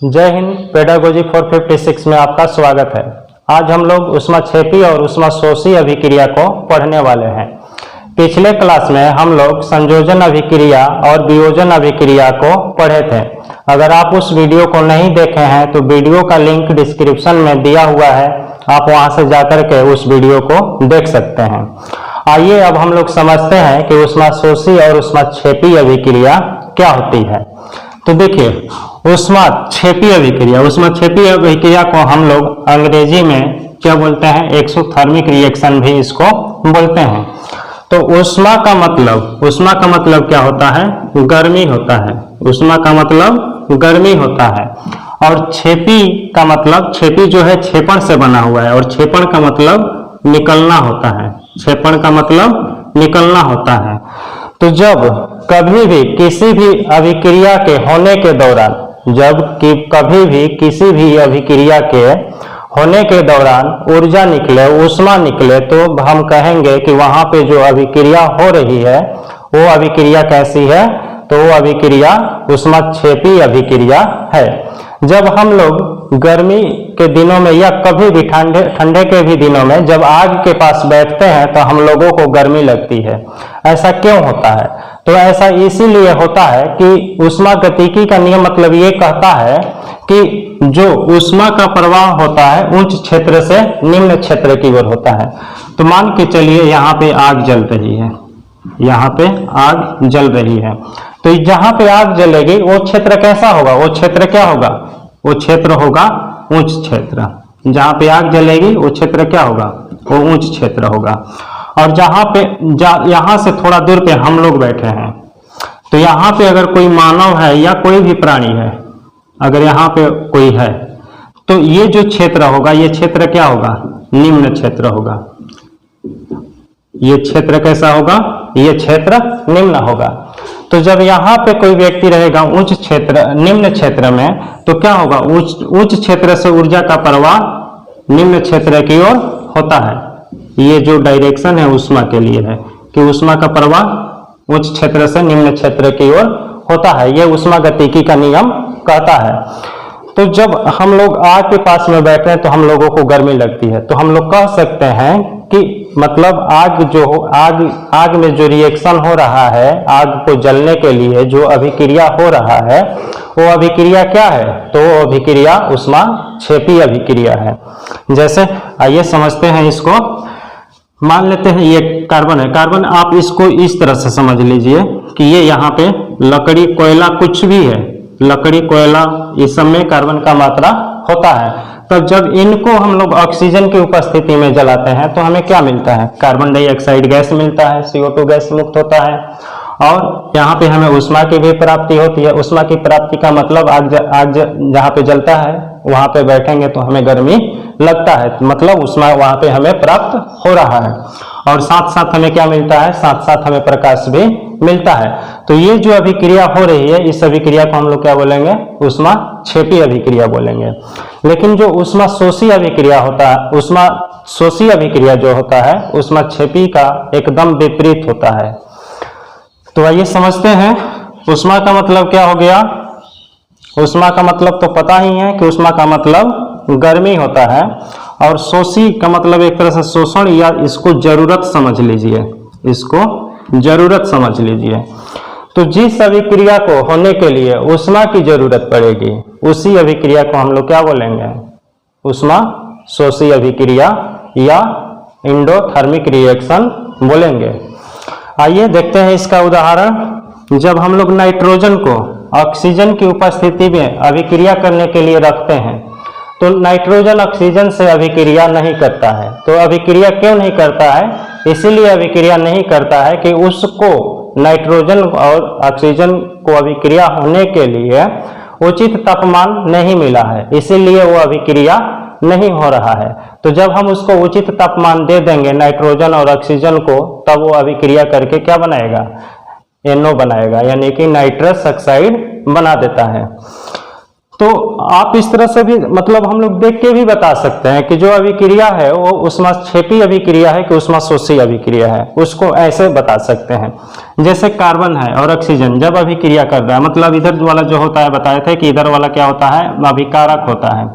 जय हिंद। पेडागोजी 456 में आपका स्वागत है। आज हम लोग ऊष्माक्षेपी और ऊष्माशोषी अभिक्रिया को पढ़ने वाले हैं। पिछले क्लास में हम लोग संयोजन अभिक्रिया और वियोजन अभिक्रिया को पढ़े थे। अगर आप उस वीडियो को नहीं देखे हैं तो वीडियो का लिंक डिस्क्रिप्शन में दिया हुआ है, आप वहां से जाकर के उस वीडियो को देख सकते हैं। आइए अब हम लोग समझते हैं कि ऊष्माशोषी और ऊष्माक्षेपी अभिक्रिया क्या होती है। तो देखिए, ऊष्माक्षेपी अभिक्रिया को हम लोग अंग्रेजी में क्या बोलते हैं, एक्सोथर्मिक रिएक्शन भी इसको बोलते हैं। तो ऊष्मा का मतलब क्या होता है, गर्मी होता है। ऊष्मा का मतलब गर्मी होता है। और क्षेपी का मतलब, क्षेपी जो है क्षेपण से बना हुआ है, और क्षेपण का मतलब निकलना होता है। क्षेपण का मतलब निकलना होता है। तो जब कभी भी किसी भी अभिक्रिया के होने के दौरान, कभी भी किसी भी अभिक्रिया के होने के दौरान ऊर्जा निकले, ऊष्मा निकले, तो हम कहेंगे कि वहां पे जो अभिक्रिया हो रही है वो अभिक्रिया कैसी है, तो वो अभिक्रिया ऊष्माक्षेपी अभिक्रिया है। जब हम लोग गर्मी के दिनों में या कभी भी ठंडे के भी दिनों में जब आग के पास बैठते हैं तो हम लोगों को गर्मी लगती है। ऐसा क्यों होता है? तो ऐसा इसीलिए होता है कि ऊष्मागतिकी का नियम मतलब ये कहता है कि जो ऊष्मा का प्रवाह होता है उच्च क्षेत्र से निम्न क्षेत्र की ओर होता है। तो मान के चलिए यहाँ पे आग जल रही है, यहाँ पे आग जल रही है, तो जहां पे आग जलेगी वो क्षेत्र कैसा होगा, वो क्षेत्र क्या होगा, वो क्षेत्र होगा उच्च क्षेत्र। जहां पे आग जलेगी वो क्षेत्र क्या होगा, वो उच्च क्षेत्र होगा। और यहाँ से थोड़ा दूर पे हम लोग बैठे हैं, तो यहाँ पे अगर कोई मानव है या कोई भी प्राणी है, अगर यहाँ पे कोई है, तो ये जो क्षेत्र होगा, ये क्षेत्र क्या होगा, निम्न क्षेत्र होगा। ये क्षेत्र कैसा होगा, ये क्षेत्र निम्न होगा। तो जब यहाँ पे कोई व्यक्ति रहेगा उच्च क्षेत्र, निम्न क्षेत्र में, तो क्या होगा, उच्च क्षेत्र से ऊर्जा का प्रवाह निम्न क्षेत्र की ओर होता है। ये जो डायरेक्शन है ऊष्मा के लिए है कि ऊष्मा का प्रवाह उच्च क्षेत्र से निम्न क्षेत्र की ओर होता है। ये ऊष्मागतिकी का नियम कहता है। तो जब हम लोग आग के पास में बैठे हैं तो हम लोगों को गर्मी लगती है, तो हम लोग कह सकते हैं कि मतलब आग में जो रिएक्शन हो रहा है, आग को जलने के लिए जो अभिक्रिया हो रहा है, वो अभिक्रिया क्या है, तो वो अभिक्रिया ऊष्माक्षेपी अभिक्रिया है। जैसे आइए समझते हैं इसको। मान लेते हैं ये कार्बन है, कार्बन आप इसको इस तरह से समझ लीजिए कि ये यहाँ पे लकड़ी, कोयला, कुछ भी है, लकड़ी, कोयला, इस सब में कार्बन का मात्रा होता है। तब जब इनको हम लोग ऑक्सीजन की उपस्थिति में जलाते हैं तो हमें क्या मिलता है, कार्बन डाइऑक्साइड गैस मिलता है, CO2 गैस मुक्त होता है, और यहाँ पे हमें ऊष्मा की भी प्राप्ति होती है। ऊष्मा की प्राप्ति का मतलब आग जहाँ पे जलता है वहां पे बैठेंगे तो हमें गर्मी लगता है, मतलब ऊष्मा वहां पे हमें प्राप्त हो रहा है। और साथ साथ हमें क्या मिलता है, साथ साथ हमें प्रकाश भी मिलता है। तो ये जो अभिक्रिया हो रही है, इस अभिक्रिया को हम लोग क्या बोलेंगे, ऊष्माक्षेपी अभिक्रिया बोलेंगे। लेकिन जो ऊष्माशोषी अभिक्रिया होता है, ऊष्माशोषी अभिक्रिया जो होता है, ऊष्माक्षेपी का एकदम विपरीत होता है। तो आइए समझते हैं। ऊष्मा का मतलब क्या हो गया, ऊष्मा का मतलब तो पता ही है कि ऊष्मा का मतलब गर्मी होता है, और शोषी का मतलब एक तरह से शोषण, या इसको जरूरत समझ लीजिए, इसको जरूरत समझ लीजिए। तो जिस अभिक्रिया को होने के लिए ऊष्मा की जरूरत पड़ेगी, उसी अभिक्रिया को हम लोग क्या बोलेंगे, ऊष्माशोषी अभिक्रिया या एंडोथर्मिक रिएक्शन बोलेंगे। आइए देखते हैं इसका उदाहरण। जब हम लोग नाइट्रोजन को ऑक्सीजन की उपस्थिति में अभिक्रिया करने के लिए रखते हैं, तो नाइट्रोजन ऑक्सीजन से अभिक्रिया नहीं करता है। तो अभिक्रिया क्यों नहीं करता है, इसीलिए अभिक्रिया नहीं करता है कि उसको नाइट्रोजन और ऑक्सीजन को अभिक्रिया होने के लिए उचित तापमान नहीं मिला है, इसीलिए वो अभिक्रिया नहीं हो रहा है। तो जब हम उसको उचित तापमान दे देंगे नाइट्रोजन और ऑक्सीजन को, तब वो अभिक्रिया करके क्या बनाएगा, NO बनाएगा, यानी कि नाइट्रस ऑक्साइड बना देता है। तो आप इस तरह से भी मतलब हम लोग देख के भी बता सकते हैं कि जो अभिक्रिया है वो ऊष्माक्षेपी अभिक्रिया है कि ऊष्माशोषी अभिक्रिया है, उसको ऐसे बता सकते हैं। जैसे कार्बन है और ऑक्सीजन जब अभिक्रिया कर रहा है, मतलब इधर वाला जो होता है बताए थे कि इधर वाला क्या होता है, अभिकारक होता है,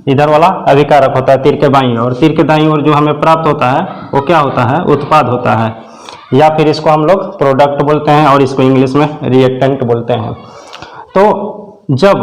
इधर वाला अभिकारक होता है तीर के बाईं ओर, तीर के दाईं ओर जो हमें प्राप्त होता है वो क्या होता है, उत्पाद होता है, या फिर इसको हम लोग प्रोडक्ट बोलते हैं और इसको इंग्लिश में रिएक्टेंट बोलते हैं। तो जब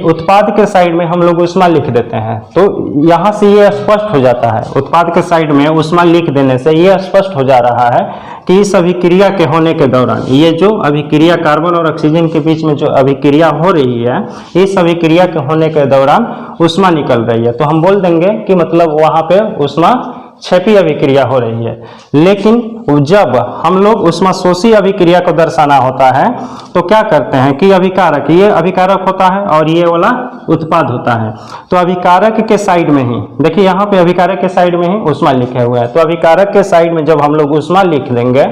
उत्पाद के साइड में हम लोग ऊष्मा लिख देते हैं तो यहाँ से ये स्पष्ट हो जाता है, उत्पाद के साइड में ऊष्मा लिख देने से ये स्पष्ट हो जा रहा है कि इस अभिक्रिया के होने के दौरान ये जो अभिक्रिया कार्बन और ऑक्सीजन के बीच में जो अभिक्रिया हो रही है, इस अभिक्रिया के होने के दौरान ऊष्मा निकल रही है, तो हम बोल देंगे कि मतलब वहाँ पे ऊष्मा क्षेपी अभिक्रिया हो रही है। लेकिन जब हम लोग ऊष्माशोषी अभिक्रिया को दर्शाना होता है तो क्या करते हैं कि अभिकारक, ये अभिकारक होता है और ये वाला उत्पाद होता है, तो अभिकारक के साइड में ही देखिए, यहाँ पे अभिकारक के साइड में ही ऊष्मा लिखे हुए हैं, तो अभिकारक के साइड में जब हम लोग ऊष्मा लिख देंगे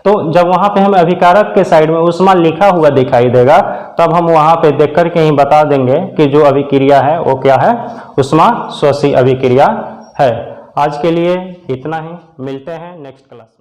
तो जब वहाँ पे हमें अभिकारक के साइड में ऊष्मा लिखा हुआ दिखाई देगा तब हम वहाँ पे देख करके ही बता देंगे कि जो अभिक्रिया है वो क्या है, ऊष्माशोषी अभिक्रिया है। आज के लिए इतना ही, मिलते हैं नेक्स्ट क्लास में।